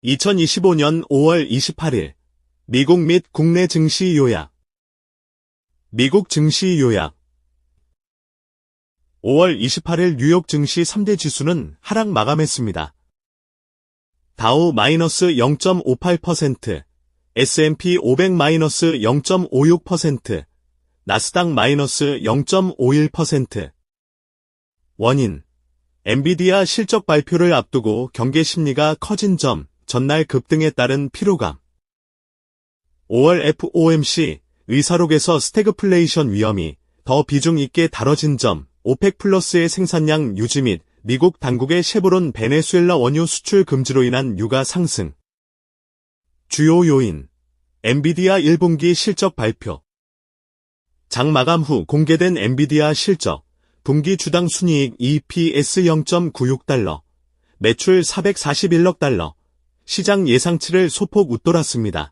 2025년 5월 28일 미국 및 국내 증시 요약. 미국 증시 요약. 5월 28일 뉴욕 증시 3대 지수는 하락 마감했습니다. 다우 마이너스 0.58%, S&P 500 마이너스 0.56%, 나스닥 마이너스 0.51%. 원인. 엔비디아 실적 발표를 앞두고 경계 심리가 커진 점, 전날 급등에 따른 피로감. 5월 FOMC 의사록에서 스태그플레이션 위험이 더 비중 있게 다뤄진 점, 오펙 플러스의 생산량 유지 및 미국 당국의 셰브론 베네수엘라 원유 수출 금지로 인한 유가 상승. 주요 요인. 엔비디아 1분기 실적 발표. 장 마감 후 공개된 엔비디아 실적, 분기 주당 순이익 EPS 0.96달러, 매출 441억 달러, 시장 예상치를 소폭 웃돌았습니다.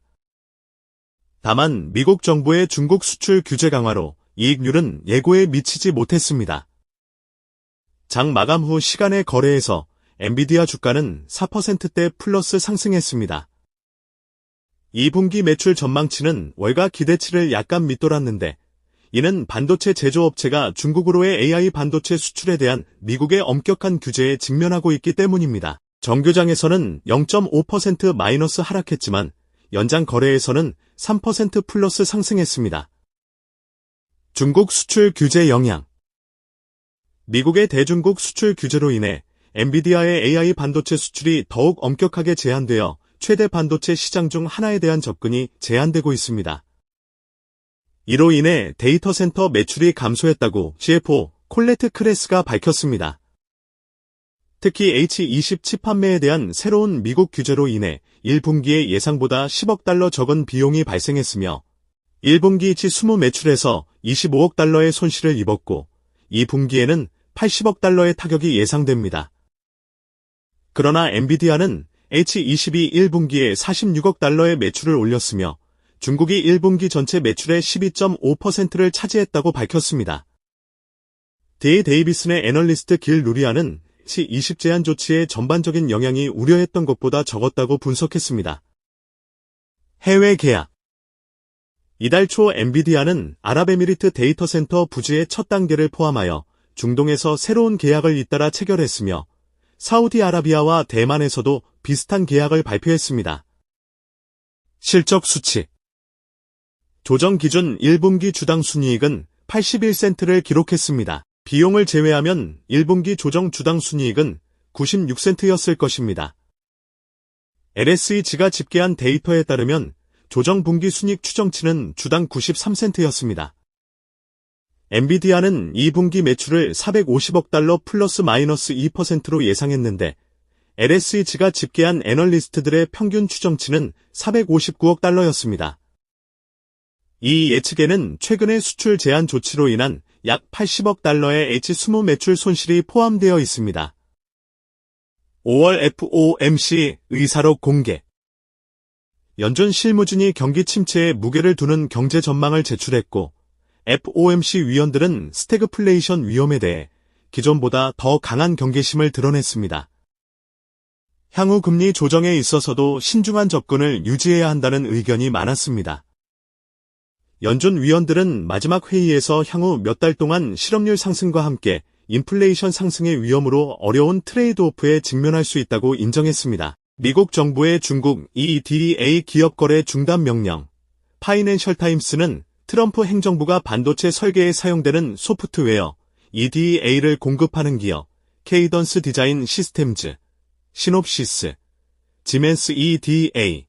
다만 미국 정부의 중국 수출 규제 강화로 이익률은 예고에 미치지 못했습니다. 장 마감 후 시간의 거래에서 엔비디아 주가는 4%대 플러스 상승했습니다. 2분기 매출 전망치는 월가 기대치를 약간 밑돌았는데, 이는 반도체 제조업체가 중국으로의 AI 반도체 수출에 대한 미국의 엄격한 규제에 직면하고 있기 때문입니다. 정규장에서는 0.5% 마이너스 하락했지만 연장 거래에서는 3% 플러스 상승했습니다. 중국 수출 규제 영향. 미국의 대중국 수출 규제로 인해 엔비디아의 AI 반도체 수출이 더욱 엄격하게 제한되어 최대 반도체 시장 중 하나에 대한 접근이 제한되고 있습니다. 이로 인해 데이터 센터 매출이 감소했다고 CFO 콜레트 크레스가 밝혔습니다. 특히 H20 칩 판매에 대한 새로운 미국 규제로 인해 1분기에 예상보다 10억 달러 적은 비용이 발생했으며 1분기 H20 매출에서 25억 달러의 손실을 입었고 2분기에는 80억 달러의 타격이 예상됩니다. 그러나 엔비디아는 H22 1분기에 46억 달러의 매출을 올렸으며 중국이 1분기 전체 매출의 12.5%를 차지했다고 밝혔습니다. D. 데이비슨의 애널리스트 길 루리아는 H20 제한 조치의 전반적인 영향이 우려했던 것보다 적었다고 분석했습니다. 해외 계약. 이달 초 엔비디아는 아랍에미리트 데이터 센터 부지의 첫 단계를 포함하여 중동에서 새로운 계약을 잇따라 체결했으며 사우디아라비아와 대만에서도 비슷한 계약을 발표했습니다. 실적 수치. 조정 기준 1분기 주당 순이익은 81센트를 기록했습니다. 비용을 제외하면 1분기 조정 주당 순이익은 96센트였을 것입니다. LSEG가 집계한 데이터에 따르면 조정 분기 순이익 추정치는 주당 93센트였습니다. 엔비디아는 2분기 매출을 450억 달러 플러스 마이너스 2%로 예상했는데 LSEG가 집계한 애널리스트들의 평균 추정치는 459억 달러였습니다. 이 예측에는 최근의 수출 제한 조치로 인한 약 80억 달러의 H20 매출 손실이 포함되어 있습니다. 5월 FOMC 의사록 공개. 연준 실무진이 경기 침체에 무게를 두는 경제 전망을 제출했고 FOMC 위원들은 스태그플레이션 위험에 대해 기존보다 더 강한 경계심을 드러냈습니다. 향후 금리 조정에 있어서도 신중한 접근을 유지해야 한다는 의견이 많았습니다. 연준 위원들은 마지막 회의에서 향후 몇 달 동안 실업률 상승과 함께 인플레이션 상승의 위험으로 어려운 트레이드오프에 직면할 수 있다고 인정했습니다. 미국 정부의 중국 EDA 기업 거래 중단 명령. 파이낸셜 타임스는 트럼프 행정부가 반도체 설계에 사용되는 소프트웨어 EDA를 공급하는 기업 케이던스 디자인 시스템즈, 시놉시스, 지멘스 EDA에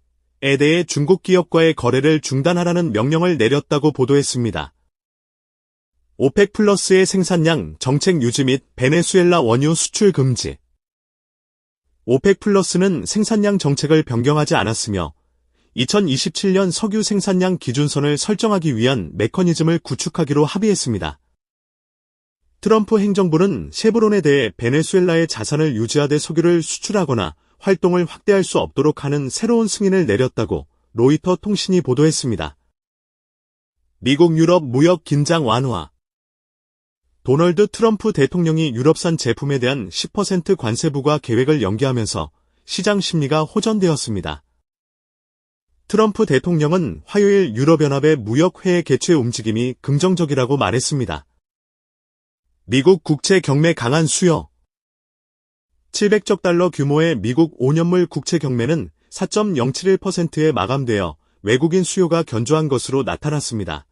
대해 중국 기업과의 거래를 중단하라는 명령을 내렸다고 보도했습니다. 오펙 플러스의 생산량 정책 유지 및 베네수엘라 원유 수출 금지. 오펙 플러스는 생산량 정책을 변경하지 않았으며 2027년 석유 생산량 기준선을 설정하기 위한 메커니즘을 구축하기로 합의했습니다. 트럼프 행정부는 셰브론에 대해 베네수엘라의 자산을 유지하되 석유를 수출하거나 활동을 확대할 수 없도록 하는 새로운 승인을 내렸다고 로이터 통신이 보도했습니다. 미국 유럽 무역 긴장 완화. 도널드 트럼프 대통령이 유럽산 제품에 대한 10% 관세 부과 계획을 연기하면서 시장 심리가 호전되었습니다. 트럼프 대통령은 화요일 유럽연합의 무역회의 개최 움직임이 긍정적이라고 말했습니다. 미국 국채 경매 강한 수요. 700조 달러 규모의 미국 5년물 국채 경매는 4.071%에 마감되어 외국인 수요가 견조한 것으로 나타났습니다.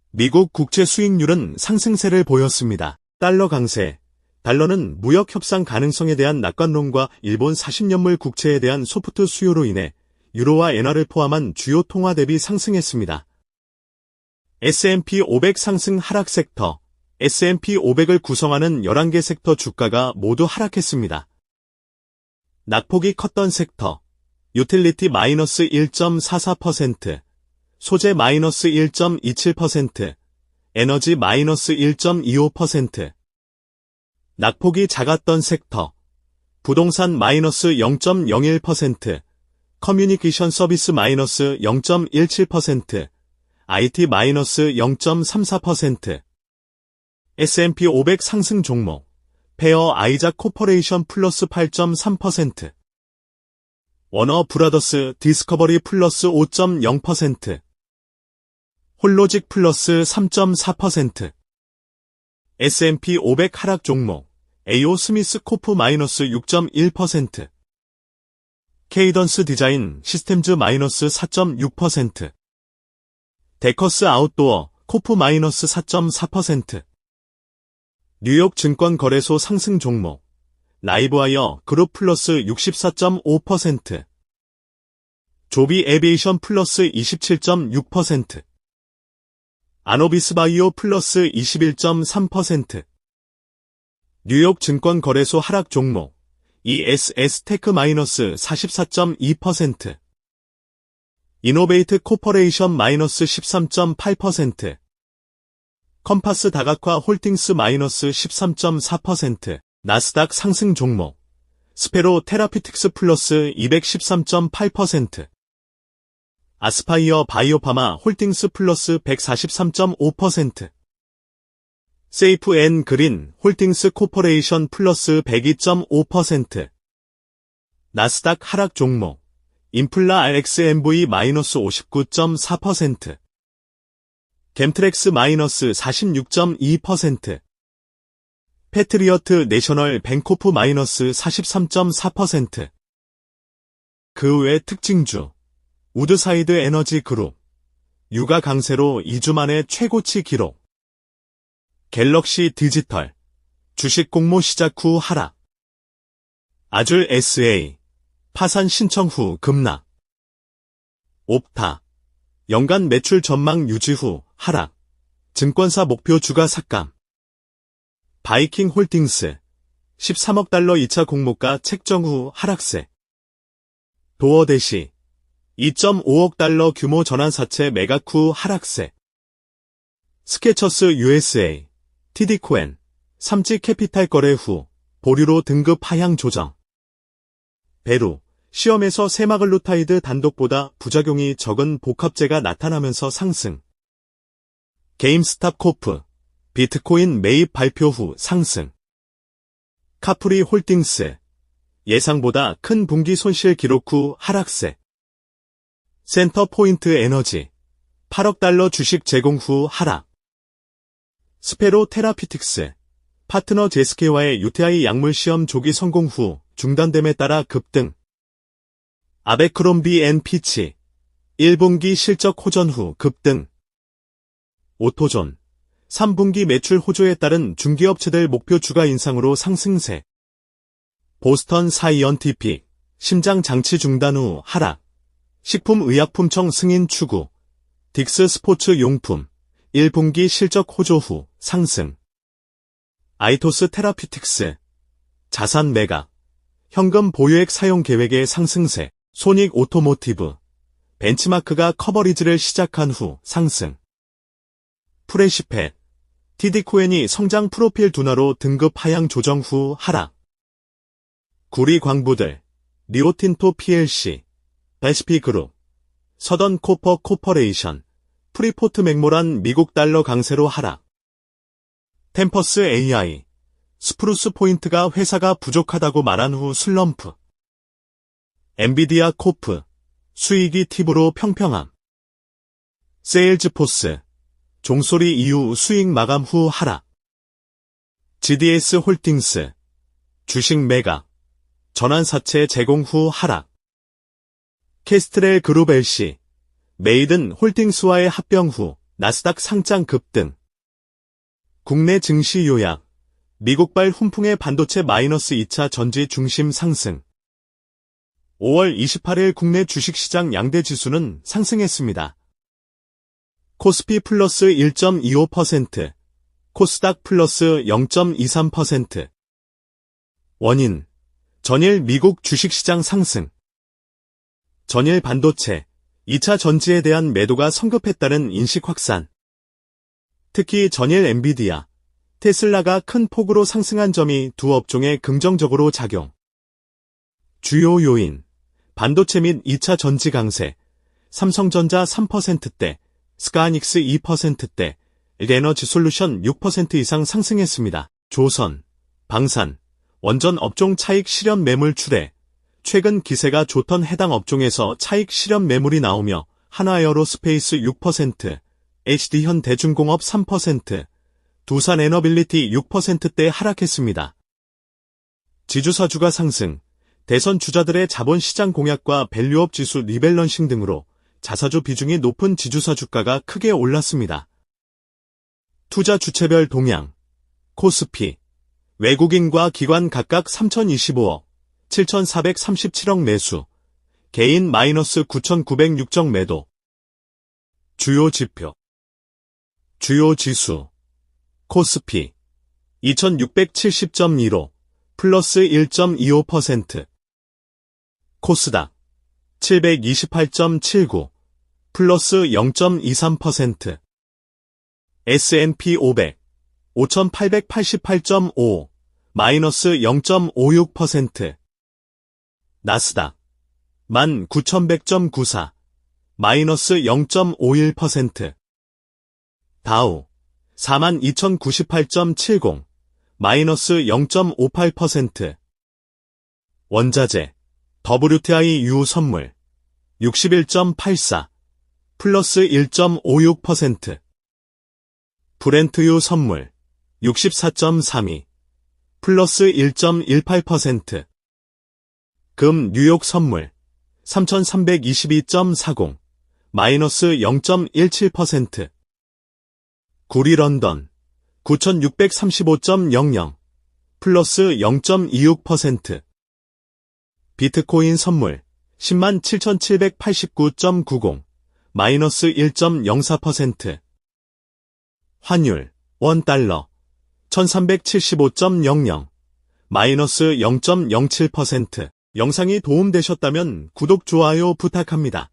미국 국채 수익률은 상승세를 보였습니다. 달러 강세. 달러는 무역 협상 가능성에 대한 낙관론과 일본 40년물 국채에 대한 소프트 수요로 인해 유로와 엔화를 포함한 주요 통화 대비 상승했습니다. S&P 500 상승 하락 섹터. S&P 500을 구성하는 11개 섹터 주가가 모두 하락했습니다. 낙폭이 컸던 섹터. 유틸리티 마이너스 1.44%, 소재 마이너스 1.27%, 에너지 마이너스 1.25%. 낙폭이 작았던 섹터. 부동산 마이너스 0.01%, 커뮤니케이션 서비스 마이너스 0.17%, IT 마이너스 0.34%. S&P 500 상승 종목. 페어 아이작 코퍼레이션 플러스 8.3%. 워너 브라더스 디스커버리 플러스 5.0%. 홀로직 플러스 3.4%. S&P 500 하락 종목. 에이오 스미스 코프 마이너스 6.1%. 케이던스 디자인 시스템즈 마이너스 4.6%. 데커스 아웃도어 코프 마이너스 4.4%. 뉴욕 증권거래소 상승 종목. 라이브와이어 그룹 플러스 64.5%. 조비 에비에이션 플러스 27.6%. 아노비스 바이오 플러스 21.3%. 뉴욕 증권거래소 하락 종목. ESS 테크 마이너스 44.2%. 이노베이트 코퍼레이션 마이너스 13.8%. 컴파스 다각화 홀딩스 마이너스 13.4%. 나스닥 상승 종목. 스페로 테라피틱스 플러스 213.8%. 아스파이어 바이오파마 홀딩스 플러스 143.5%. 세이프 앤 그린 홀딩스 코퍼레이션 플러스 102.5%. 나스닥 하락 종목. 인플라 RXMV 마이너스 59.4%. 겜트렉스 마이너스 46.2%. 패트리어트 내셔널 뱅코프 마이너스 43.4%. 그 외 특징주. 우드사이드 에너지 그룹. 유가 강세로 2주 만에 최고치 기록. 갤럭시 디지털. 주식 공모 시작 후 하락. 아줄 SA. 파산 신청 후 급락. 옵타. 연간 매출 전망 유지 후 하락. 증권사 목표 주가 삭감. 바이킹 홀딩스. 13억 달러 2차 공모가 책정 후 하락세. 도어대시. 2.5억 달러 규모 전환사채 매각 후 하락세. 스케처스 USA. TD코엔. 삼지 캐피탈 거래 후 보류로 등급 하향 조정. 베루. 시험에서 세마글루타이드 단독보다 부작용이 적은 복합제가 나타나면서 상승. 게임스탑 코프. 비트코인 매입 발표 후 상승. 카프리 홀딩스. 예상보다 큰 분기 손실 기록 후 하락세. 센터포인트 에너지. 8억 달러 주식 제공 후 하락. 스페로 테라피틱스. 파트너 제스케와의 UTI 약물 시험 조기 성공 후 중단됨에 따라 급등. 아베크롬비 앤 피치. 1분기 실적 호전 후 급등. 오토존. 3분기 매출 호조에 따른 중기업체들 목표 주가 인상으로 상승세. 보스턴 사이언티픽. 심장 장치 중단 후 하락. 식품의약품청 승인 추구. 딕스 스포츠 용품. 1분기 실적 호조 후 상승. 아이토스 테라피틱스. 자산 매각. 현금 보유액 사용 계획의 상승세. 소닉 오토모티브. 벤치마크가 커버리지를 시작한 후 상승. 프레시펫. TD코엔이 성장 프로필 둔화로 등급 하향 조정 후 하락. 구리 광부들. 리오틴토 PLC. 베스피그룹. 서던 코퍼 코퍼레이션. 프리포트 맥모란 미국 달러 강세로 하락. 템퍼스 AI. 스프루스 포인트가 회사가 부족하다고 말한 후 슬럼프. 엔비디아 코프, 수익이 팁으로 평평함. 세일즈포스, 종소리 이후 수익 마감 후 하락. GDS 홀딩스, 주식 매각, 전환사채 제공 후 하락. 캐스트렐 그룹 LC, 메이든 홀딩스와의 합병 후 나스닥 상장 급등. 국내 증시 요약, 미국발 훈풍의 반도체 마이너스 2차 전지 중심 상승. 5월 28일 국내 주식시장 양대 지수는 상승했습니다. 코스피 플러스 1.25%, 코스닥 플러스 0.23%. 원인, 전일 미국 주식시장 상승. 전일 반도체, 2차 전지에 대한 매도가 성급했다는 인식 확산. 특히 전일 엔비디아, 테슬라가 큰 폭으로 상승한 점이 두 업종에 긍정적으로 작용. 주요 요인, 반도체 및 2차 전지 강세, 삼성전자 3%대, 스카이닉스 2%대, 에너지솔루션 6% 이상 상승했습니다. 조선, 방산, 원전 업종 차익 실현 매물 출해. 최근 기세가 좋던 해당 업종에서 차익 실현 매물이 나오며 한화에어로스페이스 6%, HD현대중공업 3%, 두산에너빌리티 6%대 하락했습니다. 지주사주가 상승, 대선 주자들의 자본시장 공약과 밸류업 지수 리밸런싱 등으로 자사주 비중이 높은 지주사 주가가 크게 올랐습니다. 투자 주체별 동향, 코스피, 외국인과 기관 각각 3,025억, 7,437억 매수, 개인 마이너스 9,906정 매도. 주요 지표, 주요 지수, 코스피, 2,670.15, 플러스 1.25%, 코스닥, 728.79, 플러스 0.23%, S&P 500, 5,888.5, 마이너스 0.56%, 나스닥, 19,100.94, 마이너스 0.51%, 다우, 42,098.70, 마이너스 0.58%, 원자재, WTI 유 선물, 61.84, 플러스 1.56%, 브렌트유 선물, 64.32, 플러스 1.18%, 금 뉴욕 선물, 3,322.40, 마이너스 0.17%, 구리 런던, 9,635.00, 플러스 0.26%, 비트코인 선물, 107,789.90, 마이너스 1.04%, 환율, 원달러, 1375.00, 마이너스 0.07%. 영상이 도움되셨다면 구독, 좋아요 부탁합니다.